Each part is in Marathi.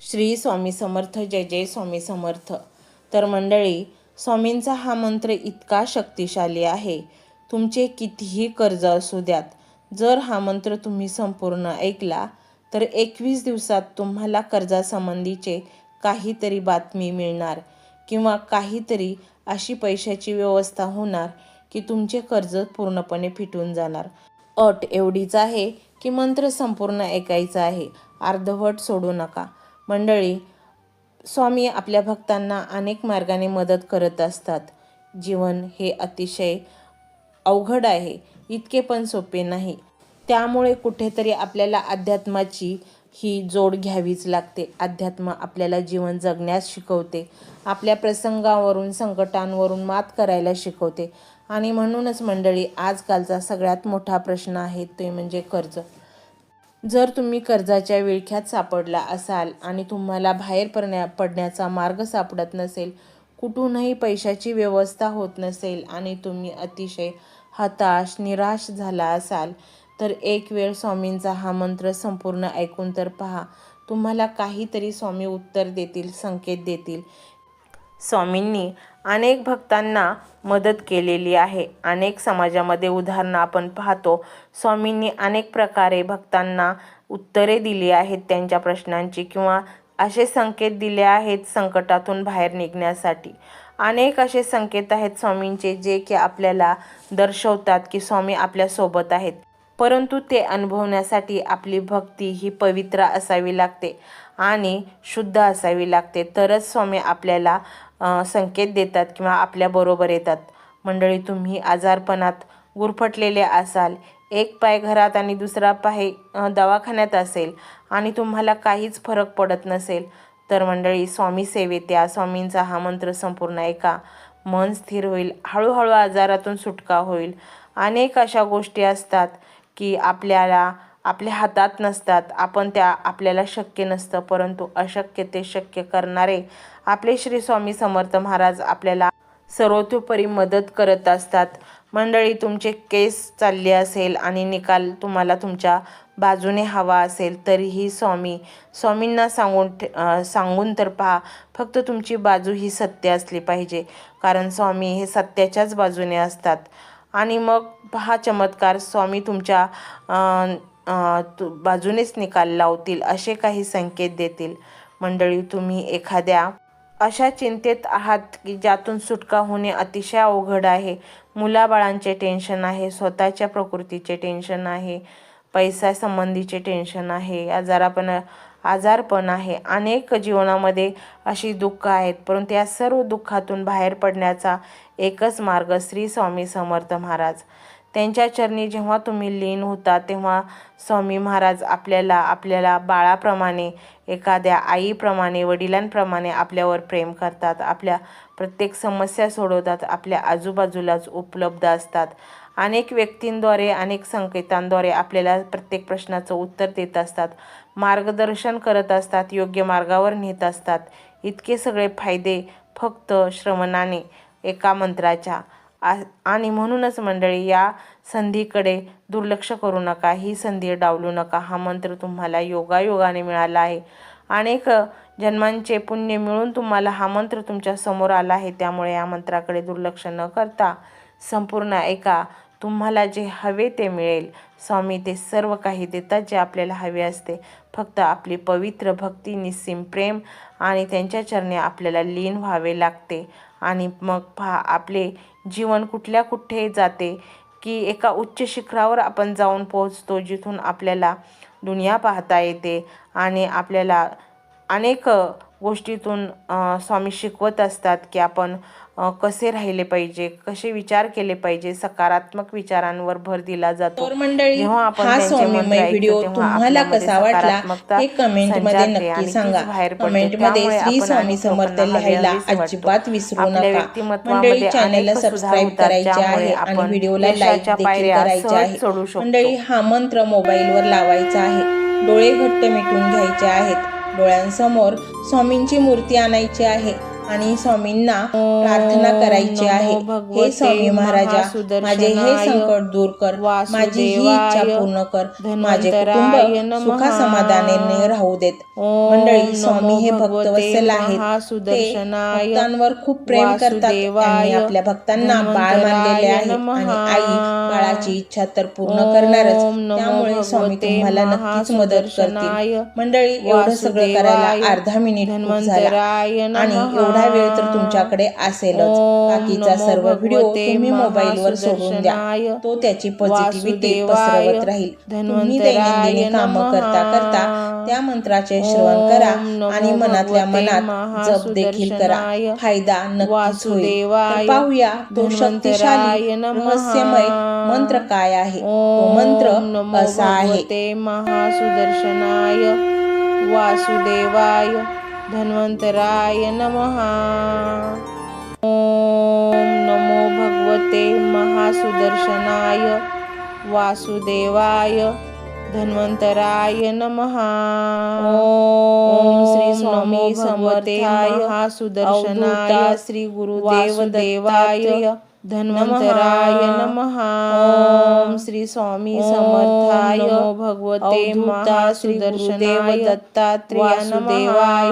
श्री स्वामी समर्थ. जय जय स्वामी समर्थ. तर मंडळी, स्वामींचा हा मंत्र इतका शक्तिशाली आहे. तुमचे कितीही कर्ज असू द्यात, जर हा मंत्र तुम्ही संपूर्ण ऐकला तर 21 दिवसात तुम्हाला कर्जासंबंधीचे काहीतरी बातमी मिळणार किंवा काहीतरी अशी पैशाची व्यवस्था होणार की तुमचे कर्ज पूर्णपणे फिटून जाणार. अट एवढीच आहे की मंत्र संपूर्ण ऐकायचा आहे, अर्धवट सोडू नका. मंडळी, स्वामी आपल्या भक्तांना अनेक मार्गाने मदत करत असतात. जीवन हे अतिशय अवघड आहे, इतके पण सोपे नाही. त्यामुळे कुठेतरी आपल्याला अध्यात्माची ही जोड घ्यावीच लागते. अध्यात्म आपल्याला जीवन जगण्यास शिकवते, आपल्या प्रसंगावरून संकटांवरून मात करायला शिकवते. आणि म्हणूनच मंडळी, आजकालचा सगळ्यात मोठा प्रश्न आहे ते म्हणजे कर्ज. जर तुम्ही कर्जाच्या विळख्यात सापडला असाल आणि तुम्हाला बाहेर पडण्याचा मार्ग सापडत नसेल, कुठूनही पैशाची व्यवस्था होत नसेल आणि तुम्ही अतिशय हताश निराश झाला असाल, तर एक वेळ स्वामींचा हा मंत्र संपूर्ण ऐकून तर पहा. तुम्हाला काहीतरी स्वामी उत्तर देतील, संकेत देतील. स्वामींनी अनेक भक्तांना मदत केलेली आहे. अनेक समाजामध्ये उदाहरणं आपण पाहतो. स्वामींनी अनेक प्रकारे भक्तांना उत्तरे दिली आहेत त्यांच्या प्रश्नांची, किंवा असे संकेत दिले आहेत संकटातून बाहेर निघण्यासाठी. अनेक असे संकेत आहेत स्वामींचे जे की आपल्याला दर्शवतात की स्वामी आपल्यासोबत आहेत. परंतु ते अनुभवण्यासाठी आपली भक्ती ही पवित्र असावी लागते आणि शुद्ध असावी लागते, तरच स्वामी आपल्याला संकेत देतात किंवा आपल्याबरोबर येतात. मंडळी, तुम्ही आजारपणात गुरफटलेले असाल, एक पाय घरात आणि दुसरा पाय दवाखान्यात असेल आणि तुम्हाला काहीच फरक पडत नसेल, तर मंडळी, स्वामी सेवेत या. स्वामींचा हा मंत्र संपूर्ण ऐका. मन स्थिर होईल, हळूहळू आजारातून सुटका होईल. अनेक अशा गोष्टी असतात की आपल्या हातात नसतात, आपल्याला शक्य नसतं, परंतु अशक्य ते शक्य करणारे आपले श्री स्वामी समर्थ महाराज आपल्याला सर्वतोपरी मदत करत असतात. मंडळी, तुमचे केस चालले असेल आणि निकाल तुम्हाला तुमच्या बाजूने हवा असेल, तरीही स्वामींना सांगून तर पहा. फक्त तुमची बाजू ही सत्य असली पाहिजे, कारण स्वामी हे सत्याच्याच बाजूने असतात. आणि मग पहा चमत्कार, स्वामी तुमच्या बाजूनेच निकाल लावतील, असे काही संकेत देतील. मंडळी, तुम्ही एखाद्या अशा चिंतेत आहात की ज्यातून सुटका होणे अतिशय अवघड आहे. मुलाबाळांचे टेन्शन आहे, स्वतःच्या प्रकृतीचे टेन्शन आहे, पैशासंबंधीचे टेन्शन आहे, आजारपण आहे. अनेक जीवनामध्ये अशी दुःख आहेत, परंतु या सर्व दुःखातून बाहेर पडण्याचा एकच मार्ग श्री स्वामी समर्थ महाराज. त्यांच्या चरणी जेव्हा तुम्ही लीन होता, तेव्हा स्वामी महाराज आपल्याला बाळाप्रमाणे, एखाद्या आईप्रमाणे, वडिलांप्रमाणे आपल्यावर प्रेम करतात. आपल्या प्रत्येक समस्या सोडवतात, आपल्या आजूबाजूलाच उपलब्ध असतात. अनेक व्यक्तींद्वारे, अनेक संकेतांद्वारे आपल्याला प्रत्येक प्रश्नाचं उत्तर देत असतात, मार्गदर्शन करत असतात, योग्य मार्गावर नेत असतात. इतके सगळे फायदे फक्त श्रवणाने, एका मंत्राच्या. आणि म्हणूनच मंडळी, या संधीकडे दुर्लक्ष करू नका, ही संधी डावलू नका. हा मंत्र तुम्हाला योगायोगाने मिळाला आहे. अनेक जन्मांचे पुण्य मिळून तुम्हाला हा मंत्र तुमच्या समोर आला आहे. त्यामुळे या मंत्राकडे दुर्लक्ष न करता संपूर्ण ऐका. तुम्हाला जे हवे ते मिळेल. स्वामी ते सर्व काही देतात जे आपल्याला हवे असते. फक्त आपली पवित्र भक्ती, निस्सीम प्रेम आणि त्यांच्या चरणी आपल्याला लीन व्हावे लागते. आणि मग पहा, आपले जीवन कुठे जाते की एका उच्च शिखरावर आपण जाऊन पोहोचतो, जिथून आपल्याला दुनिया पाहता येते. आणि आपल्याला अनेक गोष्टीतून स्वामी शिकवत असतात की आपण कसे राहिले पाहिजे, कसे विचार केले पाहिजे. सकारात्मक विचारांवर भर दिला जातो. तर मंडळी, जेव्हा आपण हा त्यांचे मंत्र स्वामीमय व्हिडिओ ऐकतो, तेव्हा तुम्हाला आपल्यामध्ये कसा वाटला सकारात्मकता हे कमेंटमध्ये नक्की सांगा. कमेंटमध्ये श्री स्वामी समर्थ लिहायला अजिबात विसरू नका. मंडळी, चॅनलला सबस्क्राईब करायचे आहे आणि व्हिडिओला लाईक देखील करायचे आहे. मंडळी, हा मंत्र मोबाईलवर लावायचा आहे. डोळे घट्ट मिटून घ्यायचे आहेत. डोळ्यांसमोर स्वामींची मूर्ती आणायची आहे आणि स्वामींना प्रार्थना करायची आहे. हे स्वामी महाराजा, माझे हे संकट दूर कर, माझी ही इच्छा पूर्ण कर, माझे कुटुंब सुखा समाधानाने राहू देत. मंडळी, स्वामी हे भक्तवत्सल आहेत. ते भक्तांवर खूप प्रेम करतात. त्यांनी आपल्या भक्तांना बाळ मानलेले आहे आणि आई बाळाची इच्छा तर पूर्ण करणारच. त्यामुळे स्वामी तुम्हाला नक्कीच मदत करतील. मंडळी, एवढं सगळं करायला अर्धा मिनिट खूप झाला आणि एवढा वेळ तर तुमच्याकडे असेलच. बाकीचा सर्व व्हिडिओ तुम्ही मोबाईलवर सोडून द्या. तो त्याची पॉझिटिव्हिटी पसरवत राहील. तुम्ही दैनंदिन कामं करता करता त्या मंत्राचे श्रवण करा आणि मनातल्या मनात जप देखील करा. फायदा नक्कीच होईल. तर पाहूया तो शक्तिशाली रहस्यमय मंत्र काय आहे. तो मंत्र असा आहे. महासुदर्शनाय वासुदेवाय धन्वंतराय नमः. ओम नमो भगवते महासुदर्शनाय वासुदेवाय धन्वंतराय नमः. ओम श्री स्वामी समर्थाय महासुदर्शनाय श्री गुरुदेव देवाय धन्वंतराय नमः. ओम श्री स्वामी समर्थाय नमो भगवते महासुदर्शनाय दत्तात्रेय वासुदेवाय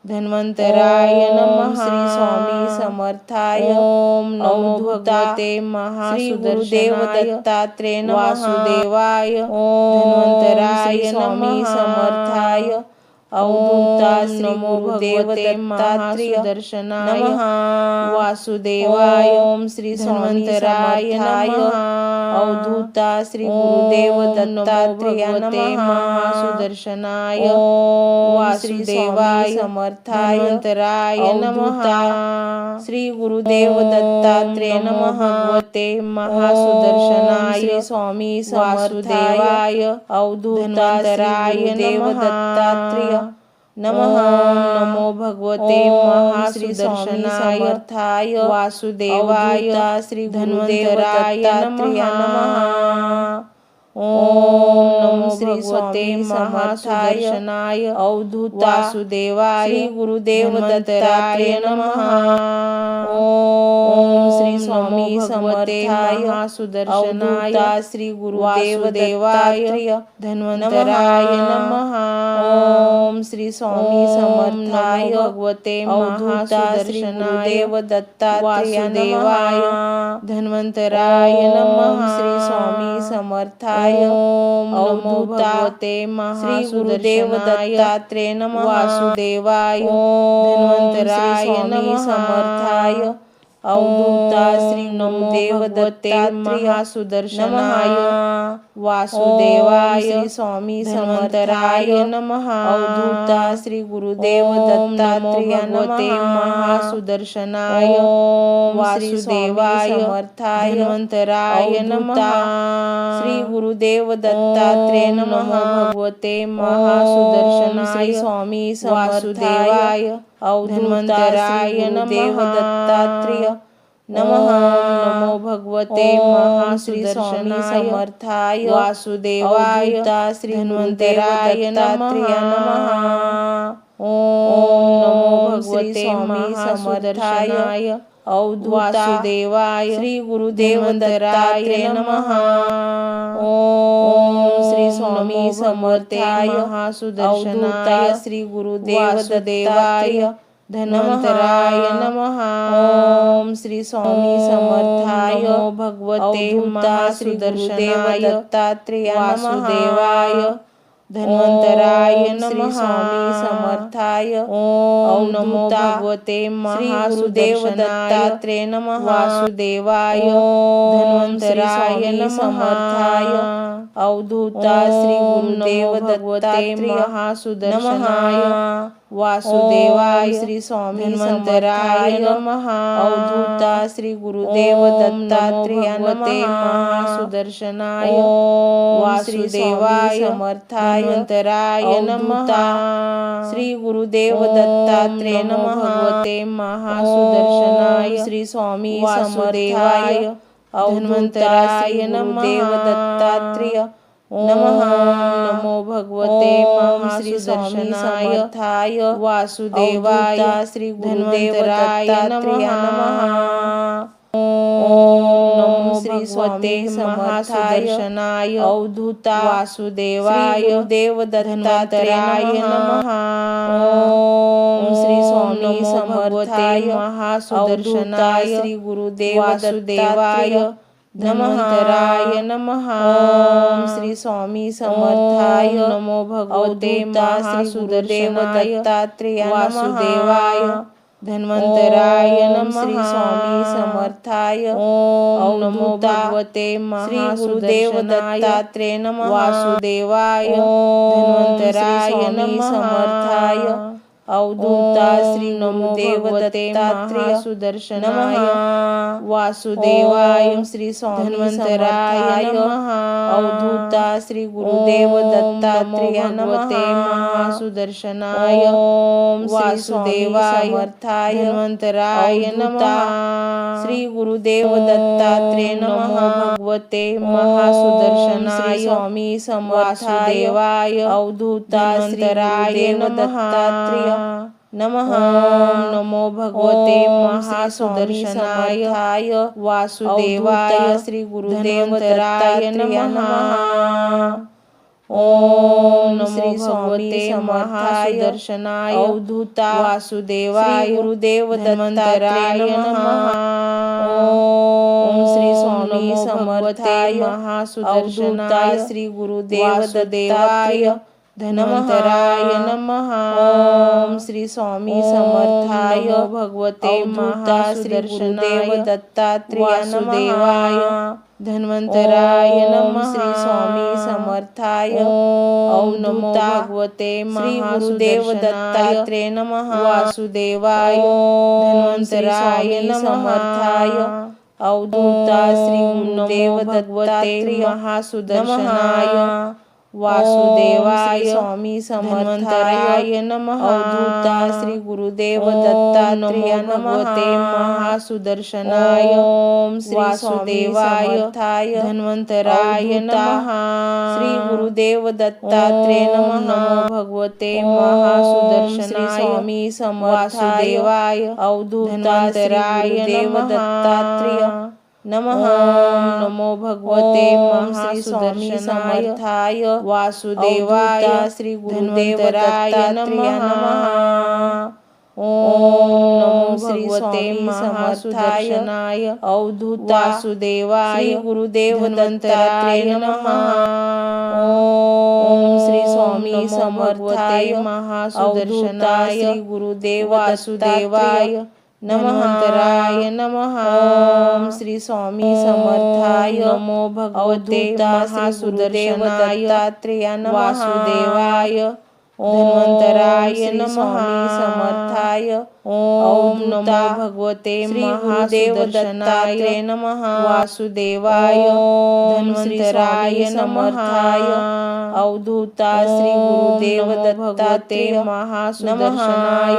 धन्वंतराय नमः. श्री स्वामी समर्थाय ओम नमो भगवते महासुदर्शनाय दत्तात्रेय वासुदेवाय धन्वंतराय स्वामी समर्थाय अवधूता श्री गुरुदेव दत्तात्रेय दर्शनाय वासुदेवाय. ओम श्री धन्वंतराय नमः. अवधूता श्री गुरुदेव दत्तात्रेय महासुदर्शनाय वासुदेवाय समर्थाय धन्वंतराय नमः. श्री गुरुदेव दत्तात्रेय नमः. भगवते महासुदर्शनाय श्री स्वामी वासुदेवाय अवधूताय देव दत्तात्रेय नमः. नमो भगवते महासुदर्शनाय समर्थाय वासुदेवाय श्री धन्वंतराय नमः. ओम नमो भगवते महासुदर्शनाय अवधूत वासुदेवाय श्री गुरुदेव दत्तात्रेय नमः. ओम श्री स्वामी समर्थाय महासुदर्शनाय श्री गुरुदेव देवाय धन्वंतराय नमः. ओम श्री स्वामी समर्थाय भगवते महासुदर्शनाय देव दत्तात्रेय देवाय धन्वंतराय नमः. श्री स्वामी समर्थाय ओम नमो भगवते महासुदर्शनाय दत्तात्रेय नमः. वासुदेवाय धन्वंतराय नमः. समर्थाय अवधूता श्री नमो देव दत्तात्रेय महासुदर्शनाय वासुदेवाय श्री स्वामी समर्थाय नमः. अवधूता श्री गुरुदेव दत्तात्रेय भगवते महासुदर्शनाय वासुदेवाय समर्थाय धन्वंतराय नमः. श्री गुरुदेव दत्तात्रेय नमः. भगवते महासुदर्शनाय स्वामी वासुदेवाय धन्वंतराय नमः. दत्तात्रेय नमः. नमो भगवते महासुदर्शनाय समर्थाय वासुदेवाय श्री धन्वंतराय नमः. ओम नमो भगवते महासुदर्शनाय वासुदेवाय श्री गुरुदेव दत्तात्रेय नमः. ओम श्री स्वामी समर्थाय महासुदर्शनाय श्री गुरुदेव देवाय धन्वंतराय नमः. ओम श्री स्वामी समर्थाय भगवते महासुदर्शनाय दत्तात्रेय वासुदेवाय धन्वंतराय नमः. स्वामी समर्थाय ओम नमो भगवते महासुदेव दत्तात्रेय नमः. वासुदेवाय धन्वंतराय समर्थाय अवधूता श्री गुरुदेव दत्तात्रेय महासुदर्शनाय वासुदेवाय श्री स्वामी धन्वंतराय नमः. अवधूता श्री गुरुदेव दत्तात्रेय महासुदर्शनाय वासुदेवाय समर्थाय धन्वंतराय नमः. श्री गुरुदेव दत्तात्रेय नमः. भगवते महासुदर्शनाय श्री स्वामी वासुदेवाय धन्वंतराय नमः. देव दत्तात्रेय नमः. नमो भगवते महासुदर्शनाय वासुदेवाय श्री धन्वन्तराय नमः. ओम श्री स्वामी महासुदर्शनाय अवधूता वासुदेवाय देवदत्ताय नमः. ओम श्री स्वामी समर्थाय महासुदर्शनाय श्री गुरुदेव वासुदेवाय धन्वन्तराय नमः. ओम श्री स्वामी समर्थाय नमो भगवते महासुदर्शनाय वासुदेवाय धन्वन्तराय नमः. श्री स्वामी समर्थाय ओम नमो भगवते महासुदर्शनाय नमः. वासुदेवाय धन्वन्तराय नमः. समर्थाय अवधूता श्री नमो भगवते महासुदर्शनाय वासुदेवाय श्री स्वामी धन्वन्तराय नमः. अवधूता श्री गुरुदेव दत्तात्रेय नमः. महासुदर्शनाय वासुदेवाय धन्वन्तराय नमः. श्री गुरुदेव दत्तात्रेय नमः. भगवते महासुदर्शनाय स्वामी वासुदेवाय अवधूता धन्वन्तराय दत्तात्रेय नमः. नमो भगवते महासुदर्शनाय वासुदेवाय श्री गुरुदेव दत्तात्रेय नमः. ओम श्री भगवते महासुदर्शनाय अवधूता वासुदेवाय गुरुदेव दत्तात्रेय नमः. ओम श्री स्वामी समर्थाय महासुदर्शनाय श्री गुरुदेव दत्तात्रेय धन्वन्तराय नमः. ओम श्री स्वामी समर्थाय भगवते महासुदर्शनाय दत्तात्रेय वासुदेवाय धन्वन्तराय नमः. श्री स्वामी समर्थाय ओम नमो भगवते महासुदेव दत्तात्रेय नमः. वासुदेवाय धन्वन्तराय समर्थाय अवधूता श्री गुरुदेव दत्तात्रेय महासुदर्शनाय वासुदेवाय स्वामी समर्थाय नमः. अवधूता श्री गुरुदेव दत्तात्रेय भगवते महासुदर्शनाय ओम श्री वासुदेवाय धन्वन्तराय नमः. श्री गुरुदेव दत्तात्रेय नमः. नमो भगवते महासुदर्शनाय स्वामी वासुदेवाय अवधूता धन्वन्तराय नमः. दत्तात्रेय नमः. नमो भगवते महासुदर्शनाय वासुदेवाय श्री गुरुदेव दत्तात्रेय नमः. ओम नमो भगवते महासुदर्शनाय अवधूता वासुदेवाय गुरुदेव दत्तात्रेय नमः. ओम श्री स्वामी समर्थाय महासुदर्शनाय गुरुदेव वासुदेवाय धन्वन्तराय नमः. ओम श्री स्वामी समर्थाय नमो भगवते महासुदर्शनाय दत्तात्रेय वासुदेवाय धन्वन्तराय नमः. समर्थाय ओम नमो भगवते महासुदर्शनाय नमः. वासुदेवाय धन्वन्तराय समर्थाय अवधूता श्री गुरुदेव दत्तात्रेय महासुदर्शनाय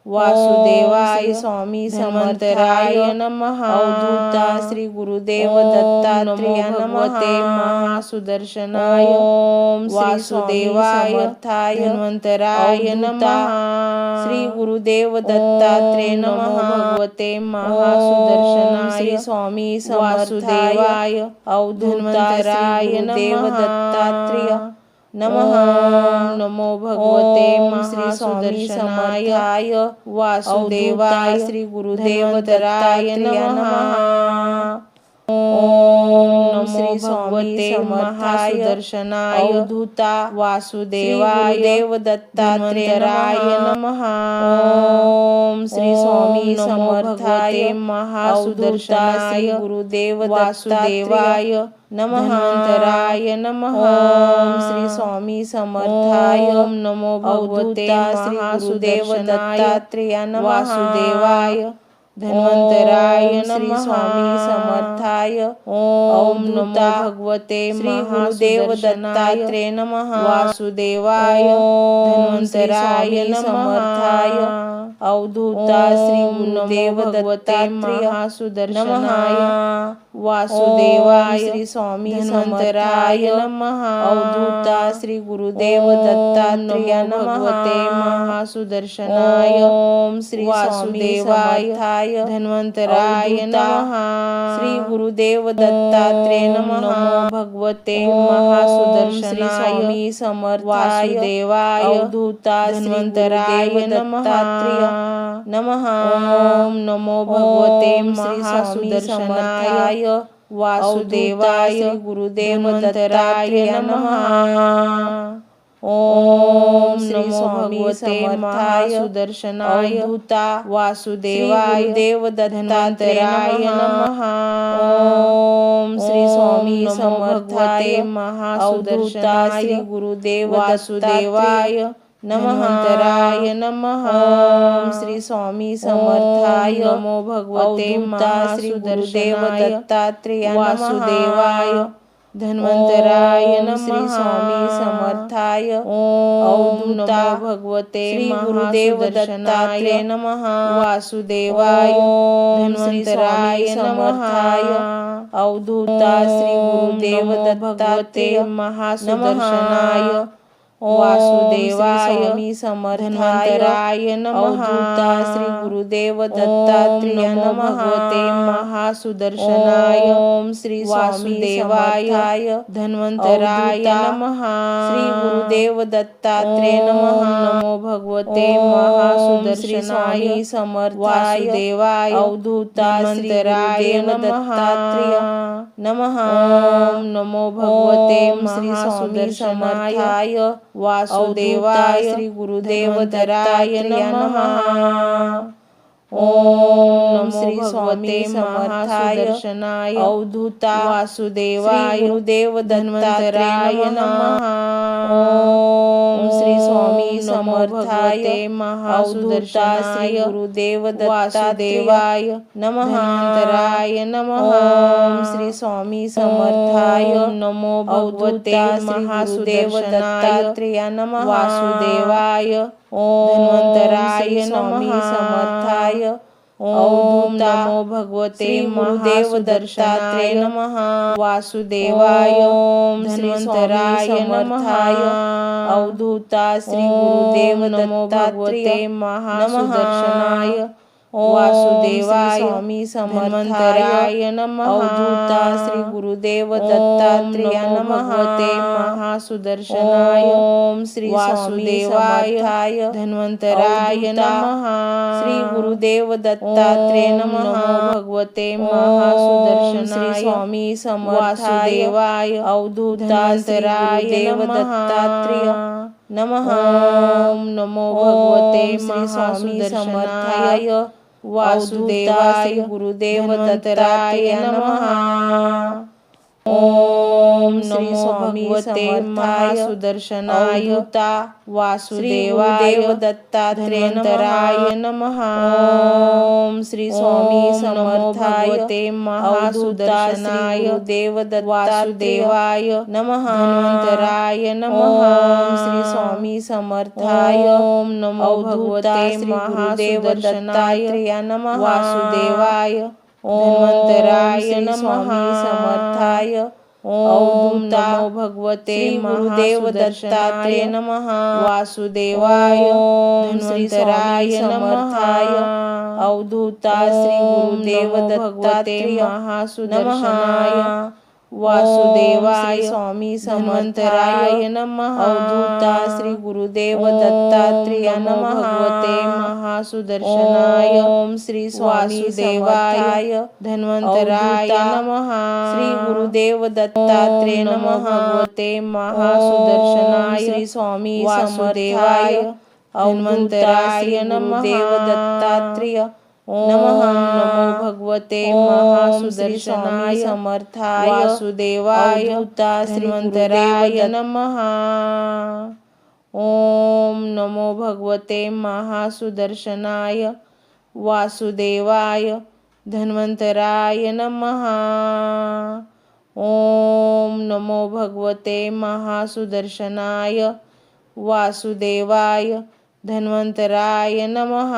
वासुदेवाय स्वामी समर्थाय नमः. अवधूता श्री गुरुदेव दत्तात्रेय भगवते महासुदर्शनाय ओम वासुदेवाय धन्वन्तराय नमः. श्री गुरुदेव दत्तात्रेय नमः. भगवते महासुदर्शनाय स्वामी वासुदेवाय अवधूताय देव दत्तात्रेय नमः. नमो भगवते महासुदर्शनाय वासुदेवाय श्री गुरुदेव दत्तात्रेय नमः. ओम श्री भगवते महासुदर्शनाय अवधूता वासुदेवाय देव दत्तात्रेय नमः. ओम श्री स्वामी समर्थाय महासुदर्शनाय गुरुदेव वासुदेवाय धन्वन्तराय नमः. ओम श्री स्वामी समर्थाय ओम नमो भगवते महासुदेव दत्तात्रेय वासुदेवाय धन्वन्तराय नमः. स्वामी समर्थाय ओम नमो भगवते महासुदेव दत्तात्रेय नमः. वासुदेवाय धन्वन्तराय समर्थाय अवधूता श्री गुरुदेव दत्तात्रेय महासुदर्शनाय वासुदेवाय श्री स्वामी धन्वंतराय नमः अवधूता श्री गुरुदेव दत्तात्रेय भगवते महासुदर्शनाय ओम श्री वासुदेवाय धन्वंतराय नमः श्री गुरुदेव दत्तात्रेय नमः भगवते महासुदर्शनाय स्वामी समर्थाय वासुदेवाय अवधूता धन्वंतराय दत्तात्रेय नमः ओम नमो भगवते महासुदर्शनाय वासुदेवाय गुरुदेव दत्तात्रेय नमः ओम श्री भगवते महासुदर्शनाय अवधूता वासुदेवाय देव दत्तात्रेय नमः ओम श्री स्वामी समर्थाय महासुदर्शनाय श्री गुरुदेव वासुदेवाय नमः नमः ओम श्री स्वामी समर्थाय नमो भगवते महासुदर्शनाय दत्तात्रेय वासुदेवाय धन्वंतराय नमः श्री स्वामी समर्थाय अवधूता भगवते श्री गुरुदेव दत्तात्रेय नमः वासुदेवाय धन्वंतराय समर्थाय अवधूता श्री गुरुदेव दत्तात्रेय महासुदर्शनाय वासुदेवाय स्वामी समर्थाय अवधूता श्री गुरुदेव दत्तात्रेय नमः भगवते महासुदर्शनाय ओम श्री वासुदेवाय धन्वंतराय नमः श्री गुरुदेव दत्तात्रेय नमः नमो भगवते महासुदर्शनाय समर्थाय वासुदेवाय अवधूता श्री गुरुदेव दत्तात्रेय नमः ओम नमो भगवते महासुदर्शनाय वासुदेवाय श्री गुरुदेव दत्तात्रेय नमः ओम श्री स्वामी समर्थाय अवधूता वासुदेवाय गुरुदेव दत्तात्रेय नमः ओम श्री स्वामी समर्थाय महासुदर्शा श्री गुरुदेव दत्तात्रेय नमः नमः ओम श्री स्वामी समर्थाय नमो भगवते महासुदेव दत्तात्रेय नमः वासुदेवाय ओम धन्वंतराय नमः समर्थाय ओम नमो भगवते गुरुदेव दत्तात्रेय नमः वासुदेवाय ओम धन्वंतराय समर्थाय अवधूता श्री गुरुदेव दत्तात्रेय महासुदर्शनाय वासुदेवाय स्वामी समर्थाय नमः अवधूता श्री गुरुदेव दत्तात्रेय नमः भगवते महासुदर्शनाय ओम श्री वासुदेवाय धन्वंतराय नमः श्री गुरुदेव दत्तात्रेय नमः भगवते महासुदर्शनाय स्वामी समर्थाय अवधूता श्री गुरुदेव दत्तात्रेय नमः ओम नमो भगवते महासुदर्शनाय वासुदेवाय गुरुदेव दत्तात्रेय नमः ओम नमो भगवते महासुदर्शनाय वासुदेवाय दत्तात्रेय नमः ओम श्री स्वामी समर्थाय महासुदर्शनाय देव दत्तात्रेय नमः धन्वंतराय नमः ओम श्री स्वामी समर्थाय ओम नमो भगवते महासुदेव दत्तात्रेय नमः वासुदेवाय धन्वंतराय नमः समर्थाय ओम नमो भगवते गुरुदेव दत्तात्रेय नमः वासुदेवाय धन्वंतराय समर्थाय अवधूता श्री गुरुदेव दत्तात्रेय महासुदर्शनाय वासुदेवाय स्वामी समर्थाय नमः अवधूता श्री गुरुदेव दत्तात्रेय नमः भगवते महासुदर्शनाय ओम श्री वासुदेवाय धन्वंतराय नमः श्री गुरुदेव दत्तात्रेय नमः भगवते महासुदर्शनाय श्री स्वामी वासुदेवाय धन्वंतराय नमः देव दत्तात्रेय नमः नमो भगवते महासुदर्शनाय समर्थाय वासुदेवाय धन्वंतराय नमः ओम नमो भगवते महासुदर्शनाय वासुदेवाय धन्वंतराय नमः ओम नमो भगवते महासुदर्शनाय वासुदेवाय धन्वंतराय नमः.